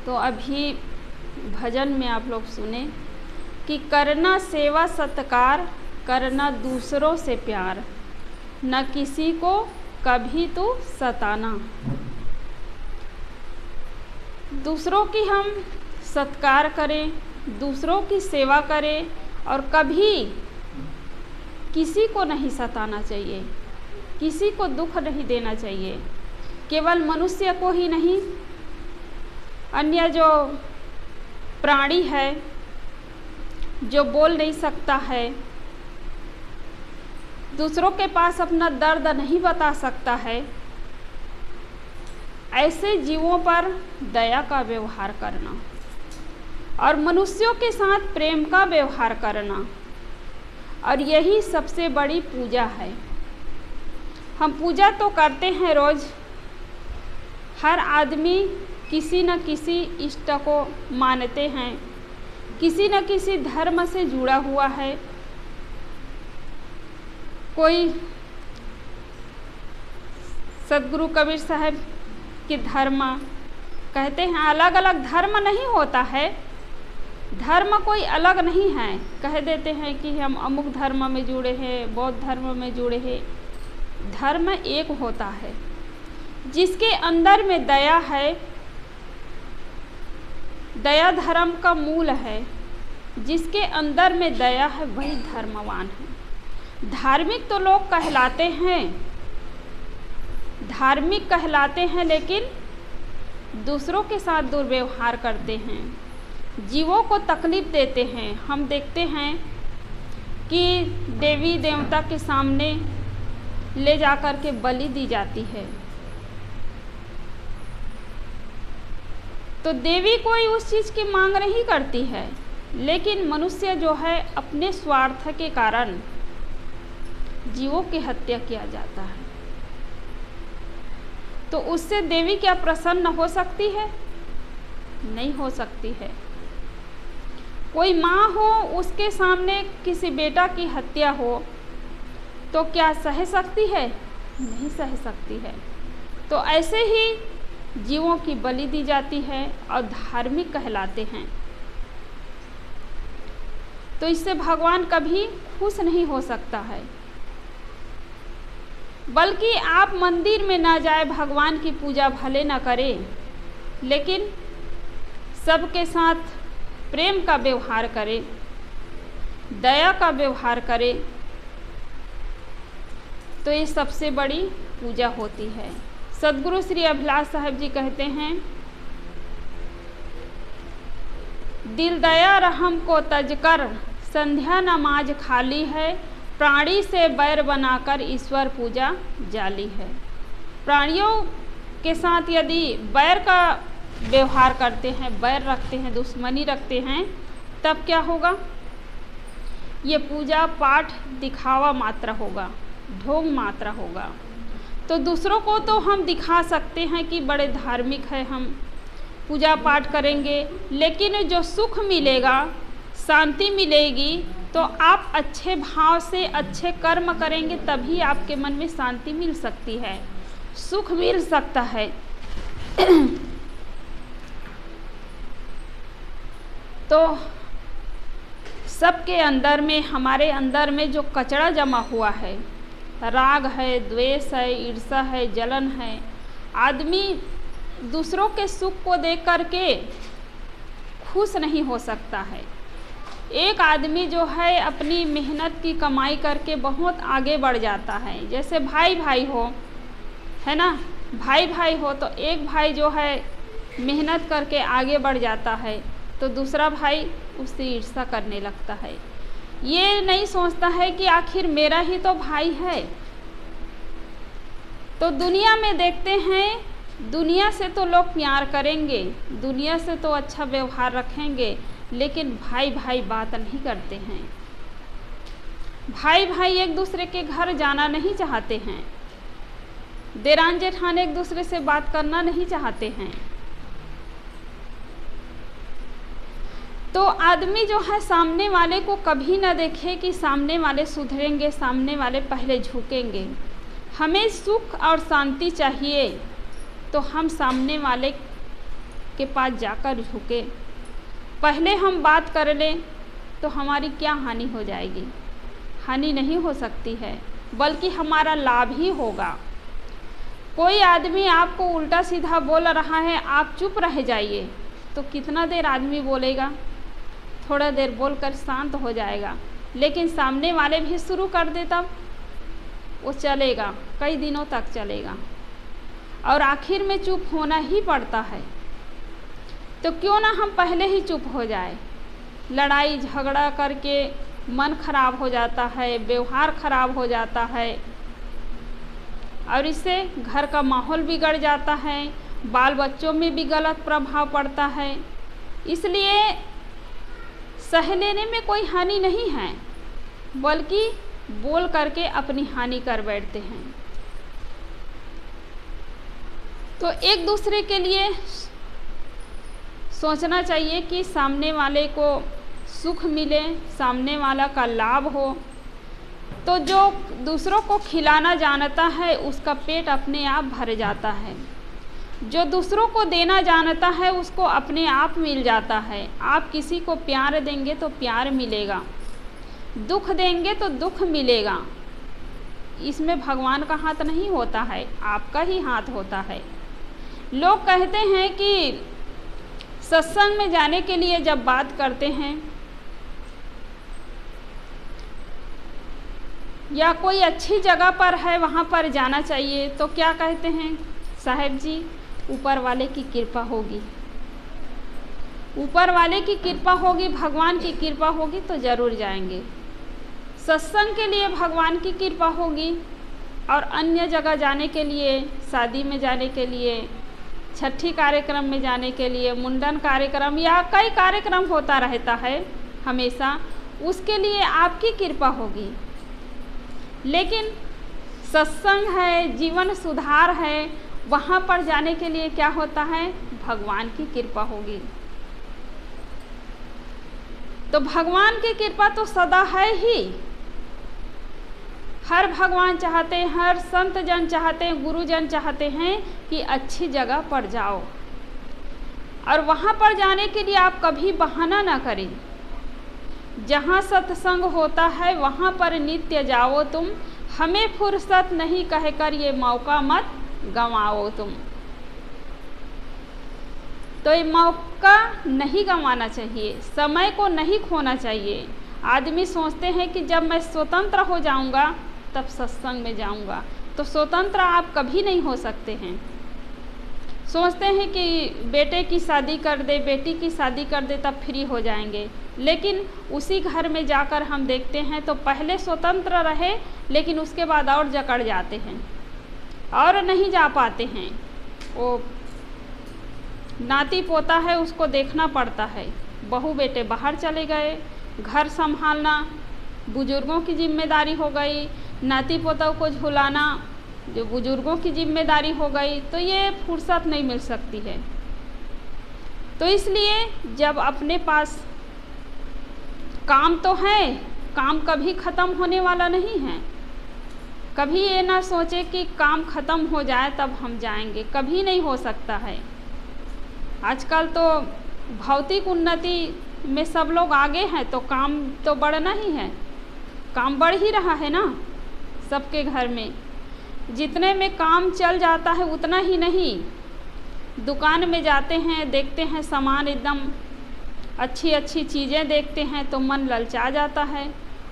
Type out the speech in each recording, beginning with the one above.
तो अभी भजन में आप लोग सुने कि करना सेवा सत्कार, करना दूसरों से प्यार, न किसी को कभी तो सताना। दूसरों की हम सत्कार करें, दूसरों की सेवा करें और कभी किसी को नहीं सताना चाहिए, किसी को दुख नहीं देना चाहिए। केवल मनुष्य को ही नहीं, अन्य जो प्राणी है जो बोल नहीं सकता है, दूसरों के पास अपना दर्द नहीं बता सकता है, ऐसे जीवों पर दया का व्यवहार करना और मनुष्यों के साथ प्रेम का व्यवहार करना, और यही सबसे बड़ी पूजा है। हम पूजा तो करते हैं रोज़, हर आदमी किसी न किसी इष्ट को मानते हैं, किसी न किसी धर्म से जुड़ा हुआ है। कोई सदगुरु कबीर साहब के धर्म कहते हैं, अलग अलग धर्म नहीं होता है, धर्म कोई अलग नहीं है। कह देते हैं कि हम अमुक धर्म में जुड़े हैं, बौद्ध धर्म में जुड़े हैं। धर्म एक होता है, जिसके अंदर में दया है, दया धर्म का मूल है। जिसके अंदर में दया है वही धर्मवान है। धार्मिक तो लोग कहलाते हैं, धार्मिक कहलाते हैं, लेकिन दूसरों के साथ दुर्व्यवहार करते हैं, जीवों को तकलीफ देते हैं। हम देखते हैं कि देवी देवता के सामने ले जाकर के बलि दी जाती है, तो देवी कोई उस चीज़ की मांग नहीं करती है, लेकिन मनुष्य जो है अपने स्वार्थ के कारण जीवों की हत्या किया जाता है। तो उससे देवी क्या प्रसन्न हो सकती है? नहीं हो सकती है। कोई माँ हो, उसके सामने किसी बेटा की हत्या हो तो क्या सह सकती है? नहीं सह सकती है। तो ऐसे ही जीवों की बलि दी जाती है और धार्मिक कहलाते हैं। तो इससे भगवान कभी खुश नहीं हो सकता है। बल्कि आप मंदिर में ना जाए, भगवान की पूजा भले ना करें, लेकिन सबके साथ प्रेम का व्यवहार करें, दया का व्यवहार करें, तो ये सबसे बड़ी पूजा होती है। सदगुरु श्री अभिलाष साहब जी कहते हैं, दिल दया रहम को तजकर संध्या नमाज खाली है, प्राणी से बैर बनाकर ईश्वर पूजा जाली है। प्राणियों के साथ यदि बैर का व्यवहार करते हैं, बैर रखते हैं, दुश्मनी रखते हैं, तब क्या होगा? ये पूजा पाठ दिखावा मात्र होगा, ढोंग मात्र होगा। तो दूसरों को तो हम दिखा सकते हैं कि बड़े धार्मिक है, हम पूजा पाठ करेंगे, लेकिन जो सुख मिलेगा, शांति मिलेगी, तो आप अच्छे भाव से अच्छे कर्म करेंगे, तभी आपके मन में शांति मिल सकती है, सुख मिल सकता है। तो सबके अंदर में, हमारे अंदर में जो कचरा जमा हुआ है, राग है, द्वेष है, ईर्ष्या है, जलन है, आदमी दूसरों के सुख को देख करके खुश नहीं हो सकता है। एक आदमी जो है अपनी मेहनत की कमाई करके बहुत आगे बढ़ जाता है। जैसे भाई भाई हो, है ना, भाई भाई हो, तो एक भाई जो है मेहनत करके आगे बढ़ जाता है, तो दूसरा भाई उससे ईर्ष्या करने लगता है। ये नहीं सोचता है कि आखिर मेरा ही तो भाई है। तो दुनिया में देखते हैं, दुनिया से तो लोग प्यार करेंगे, दुनिया से तो अच्छा व्यवहार रखेंगे, लेकिन भाई भाई बात नहीं करते हैं। भाई भाई एक दूसरे के घर जाना नहीं चाहते हैं, देरान जेठान एक दूसरे से बात करना नहीं चाहते हैं। तो आदमी जो है सामने वाले को कभी ना देखे कि सामने वाले सुधरेंगे, सामने वाले पहले झुकेंगे। हमें सुख और शांति चाहिए, तो हम सामने वाले के पास जाकर झुके, पहले हम बात कर लें तो हमारी क्या हानि हो जाएगी? हानि नहीं हो सकती है, बल्कि हमारा लाभ ही होगा। कोई आदमी आपको उल्टा सीधा बोल रहा है, आप चुप रह जाइए, तो कितना देर आदमी बोलेगा? थोड़ा देर बोलकर शांत हो जाएगा। लेकिन सामने वाले भी शुरू कर दे तब वो चलेगा, कई दिनों तक चलेगा और आखिर में चुप होना ही पड़ता है। तो क्यों ना हम पहले ही चुप हो जाए? लड़ाई झगड़ा करके मन खराब हो जाता है, व्यवहार खराब हो जाता है और इससे घर का माहौल बिगड़ जाता है, बाल बच्चों में भी गलत प्रभाव पड़ता है। इसलिए सह लेने में कोई हानि नहीं है, बल्कि बोल करके अपनी हानि कर बैठते हैं। तो एक दूसरे के लिए सोचना चाहिए कि सामने वाले को सुख मिले, सामने वाला का लाभ हो। तो जो दूसरों को खिलाना जानता है उसका पेट अपने आप भर जाता है। जो दूसरों को देना जानता है उसको अपने आप मिल जाता है। आप किसी को प्यार देंगे तो प्यार मिलेगा, दुख देंगे तो दुख मिलेगा। इसमें भगवान का हाथ नहीं होता है, आपका ही हाथ होता है। लोग कहते हैं कि सत्संग में जाने के लिए जब बात करते हैं या कोई अच्छी जगह पर है वहाँ पर जाना चाहिए, तो क्या कहते हैं? साहब जी, ऊपर वाले की कृपा होगी, ऊपर वाले की कृपा होगी, भगवान की कृपा होगी तो ज़रूर जाएंगे। सत्संग के लिए भगवान की कृपा होगी और अन्य जगह जाने के लिए, शादी में जाने के लिए, छठी कार्यक्रम में जाने के लिए, मुंडन कार्यक्रम या कई कार्यक्रम होता रहता है हमेशा, उसके लिए आपकी कृपा होगी। लेकिन सत्संग है, जीवन सुधार है, वहाँ पर जाने के लिए क्या होता है? भगवान की कृपा होगी। तो भगवान की कृपा तो सदा है ही। हर भगवान चाहते हैं, हर संत जन चाहते हैं, गुरुजन चाहते हैं कि अच्छी जगह पर जाओ और वहाँ पर जाने के लिए आप कभी बहाना ना करें। जहाँ सत्संग होता है वहाँ पर नित्य जाओ तुम, हमें फुर्सत नहीं कहकर ये मौका मत गंवाओ तुम। तो ये मौका नहीं गंवाना चाहिए, समय को नहीं खोना चाहिए। आदमी सोचते हैं कि जब मैं स्वतंत्र हो जाऊंगा तब सत्संग में जाऊंगा, तो स्वतंत्र आप कभी नहीं हो सकते हैं। सोचते हैं कि बेटे की शादी कर दे, बेटी की शादी कर दे तब फ्री हो जाएंगे, लेकिन उसी घर में जाकर हम देखते हैं तो पहले स्वतंत्र रहे लेकिन उसके बाद और जकड़ जाते हैं और नहीं जा पाते हैं। वो नाती पोता है उसको देखना पड़ता है, बहू बेटे बाहर चले गए, घर संभालना बुजुर्गों की जिम्मेदारी हो गई, नाती पोता को झुलाना जो बुजुर्गों की जिम्मेदारी हो गई, तो ये फुर्सत नहीं मिल सकती है। तो इसलिए जब अपने पास काम तो है, काम कभी ख़त्म होने वाला नहीं है। कभी ये ना सोचे कि काम ख़त्म हो जाए तब हम जाएंगे, कभी नहीं हो सकता है। आजकल तो भौतिक उन्नति में सब लोग आगे हैं, तो काम तो बढ़ना ही है, काम बढ़ ही रहा है ना सबके घर में। जितने में काम चल जाता है उतना ही नहीं, दुकान में जाते हैं, देखते हैं सामान एकदम अच्छी अच्छी चीज़ें देखते हैं तो मन ललचा जाता है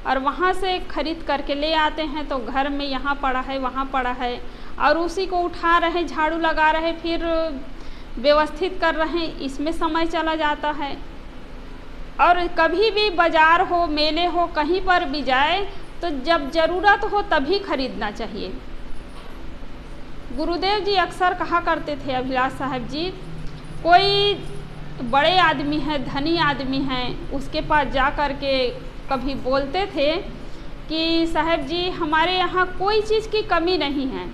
और वहाँ से खरीद करके ले आते हैं, तो घर में यहाँ पड़ा है वहाँ पड़ा है और उसी को उठा रहे, झाड़ू लगा रहे, फिर व्यवस्थित कर रहे हैं, इसमें समय चला जाता है। और कभी भी बाज़ार हो, मेले हो, कहीं पर भी जाए तो जब ज़रूरत हो तभी खरीदना चाहिए। गुरुदेव जी अक्सर कहा करते थे, अभिलाष साहब जी, कोई बड़े आदमी है, धनी आदमी हैं, उसके पास जा कर के कभी बोलते थे कि साहब जी हमारे यहाँ कोई चीज़ की कमी नहीं है,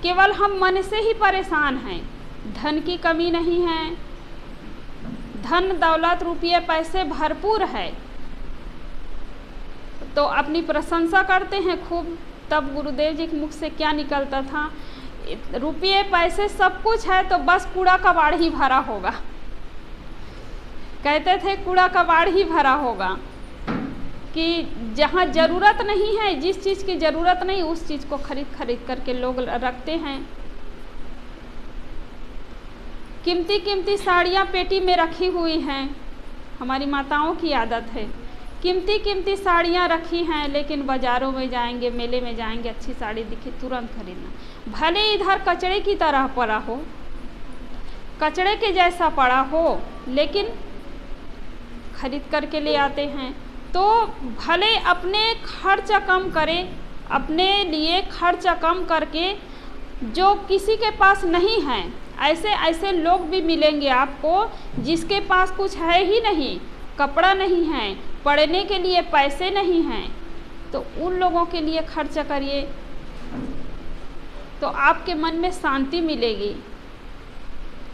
केवल हम मन से ही परेशान हैं, धन की कमी नहीं है, धन दौलत रुपये पैसे भरपूर है। तो अपनी प्रशंसा करते हैं खूब। तब गुरुदेव जी के मुख से क्या निकलता था, रुपये पैसे सब कुछ है तो बस कूड़ा कबाड़ ही भरा होगा। कहते थे कूड़ा कबाड़ ही भरा होगा, कि जहाँ ज़रूरत नहीं है, जिस चीज़ की ज़रूरत नहीं उस चीज़ को खरीद करके लोग रखते हैं। कीमती कीमती साड़ियाँ पेटी में रखी हुई हैं, हमारी माताओं की आदत है। कीमती कीमती साड़ियाँ रखी हैं, लेकिन बाज़ारों में जाएंगे, मेले में जाएंगे, अच्छी साड़ी दिखे तुरंत खरीदना। भले इधर कचड़े की तरह पड़ा हो, कचड़े के जैसा पड़ा हो, लेकिन खरीद करके ले आते हैं। तो भले अपने खर्च कम करें, अपने लिए खर्च कम करके, जो किसी के पास नहीं है, ऐसे ऐसे लोग भी मिलेंगे आपको जिसके पास कुछ है ही नहीं, कपड़ा नहीं है, पढ़ने के लिए पैसे नहीं हैं, तो उन लोगों के लिए खर्च करिए, तो आपके मन में शांति मिलेगी,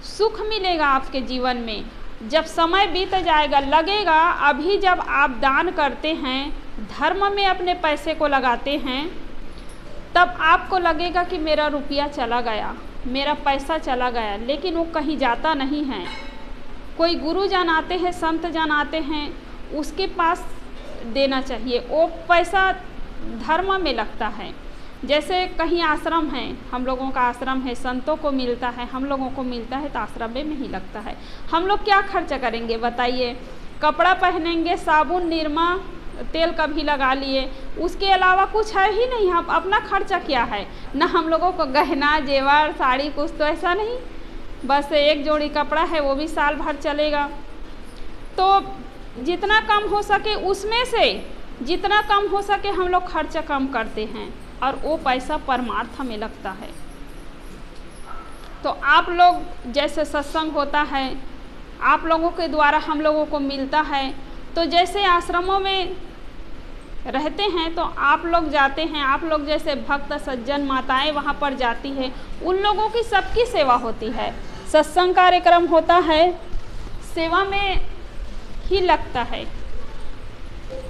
सुख मिलेगा आपके जीवन में। जब समय बीत जाएगा, लगेगा अभी जब आप दान करते हैं, धर्म में अपने पैसे को लगाते हैं, तब आपको लगेगा कि मेरा रुपया चला गया, मेरा पैसा चला गया, लेकिन वो कहीं जाता नहीं है। कोई गुरुजन आते हैं, संत जन आते हैं, उसके पास देना चाहिए, वो पैसा धर्म में लगता है। जैसे कहीं आश्रम है, हम लोगों का आश्रम है, संतों को मिलता है, हम लोगों को मिलता है, तो आश्रम में ही लगता है। हम लोग क्या खर्च करेंगे बताइए? कपड़ा पहनेंगे, साबुन, निरमा, तेल कभी लगा लिए, उसके अलावा कुछ है ही नहीं। हम अपना खर्चा क्या है? ना हम लोगों को गहना जेवर साड़ी कुछ तो ऐसा नहीं, बस एक जोड़ी कपड़ा है, वो भी साल भर चलेगा। तो जितना कम हो सके, उसमें से जितना कम हो सके हम लोग खर्चा कम करते हैं, और वो पैसा परमार्थ में लगता है। तो आप लोग जैसे सत्संग होता है, आप लोगों के द्वारा हम लोगों को मिलता है, तो जैसे आश्रमों में रहते हैं तो आप लोग जाते हैं, आप लोग जैसे भक्त सज्जन माताएं वहाँ पर जाती है, उन लोगों की सबकी सेवा होती है। सत्संग कार्यक्रम होता है, सेवा में ही लगता है।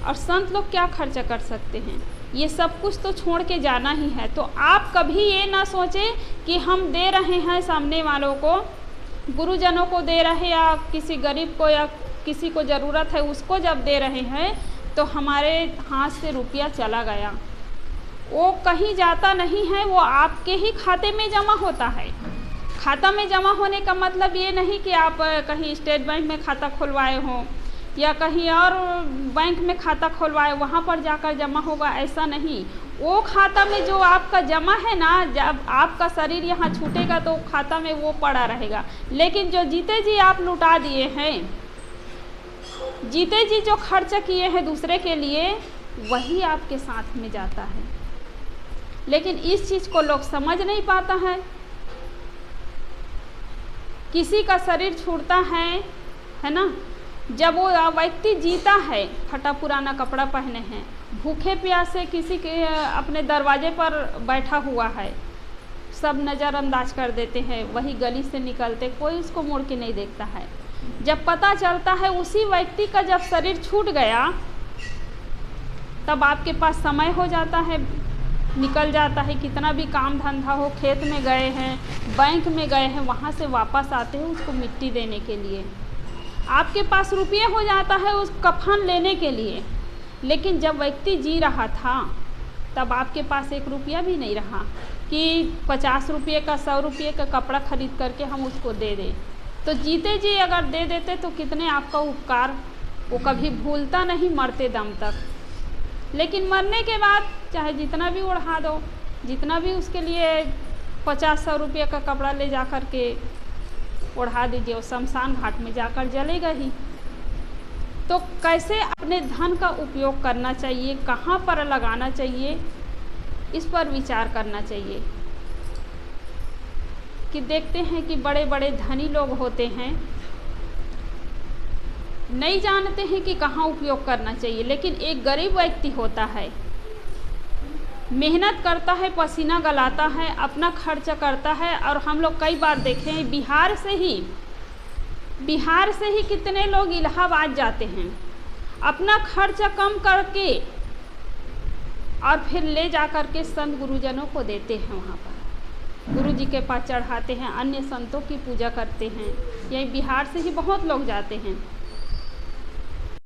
और संत लोग क्या खर्चा कर सकते हैं? ये सब कुछ तो छोड़ के जाना ही है। तो आप कभी ये ना सोचें कि हम दे रहे हैं सामने वालों को, गुरुजनों को दे रहे, या किसी गरीब को, या किसी को ज़रूरत है उसको जब दे रहे हैं तो हमारे हाथ से रुपया चला गया। वो कहीं जाता नहीं है, वो आपके ही खाते में जमा होता है। खाता में जमा होने का मतलब ये नहीं कि आप कहीं स्टेट बैंक में खाता खुलवाए हों या कहीं और बैंक में खाता खुलवाए वहाँ पर जाकर जमा होगा, ऐसा नहीं। वो खाता में जो आपका जमा है ना, जब आपका शरीर यहाँ छूटेगा तो खाता में वो पड़ा रहेगा। लेकिन जो जीते जी आप लुटा दिए हैं, जीते जी जो खर्च किए हैं दूसरे के लिए, वही आपके साथ में जाता है। लेकिन इस चीज़ को लोग समझ नहीं पाता है। किसी का शरीर छूटता है ना, जब वो व्यक्ति जीता है, फटा पुराना कपड़ा पहने हैं, भूखे प्यासे किसी के अपने दरवाजे पर बैठा हुआ है, सब नज़रअंदाज कर देते हैं, वही गली से निकलते, कोई उसको मुड़ के नहीं देखता है। जब पता चलता है उसी व्यक्ति का जब शरीर छूट गया, तब आपके पास समय हो जाता है, निकल जाता है, कितना भी काम धंधा हो, खेत में गए हैं, बैंक में गए हैं, वहाँ से वापस आते हैं उसको मिट्टी देने के लिए। आपके पास रुपये हो जाता है उस कफन लेने के लिए। लेकिन जब व्यक्ति जी रहा था, तब आपके पास एक रुपया भी नहीं रहा कि 50 रुपये का 100 रुपये का कपड़ा खरीद करके हम उसको दे दें। तो जीते जी अगर दे देते तो कितने आपका उपकार, वो कभी भूलता नहीं मरते दम तक। लेकिन मरने के बाद चाहे जितना भी उड़ा दो, जितना भी उसके लिए 50-100 रुपये का कपड़ा ले जा कर के उड़ा दीजिए, वो शमशान घाट में जाकर जलेगा ही। तो कैसे अपने धन का उपयोग करना चाहिए, कहाँ पर लगाना चाहिए, इस पर विचार करना चाहिए। कि देखते हैं कि बड़े बड़े धनी लोग होते हैं, नहीं जानते हैं कि कहाँ उपयोग करना चाहिए। लेकिन एक गरीब व्यक्ति होता है, मेहनत करता है, पसीना गलाता है, अपना खर्च करता है। और हम लोग कई बार देखे हैं, बिहार से ही कितने लोग इलाहाबाद जाते हैं, अपना खर्च कम करके और फिर ले जा कर के संत गुरुजनों को देते हैं वहाँ पर। गुरु जी के पास चढ़ाते हैं, अन्य संतों की पूजा करते हैं। यही बिहार से ही बहुत लोग जाते हैं।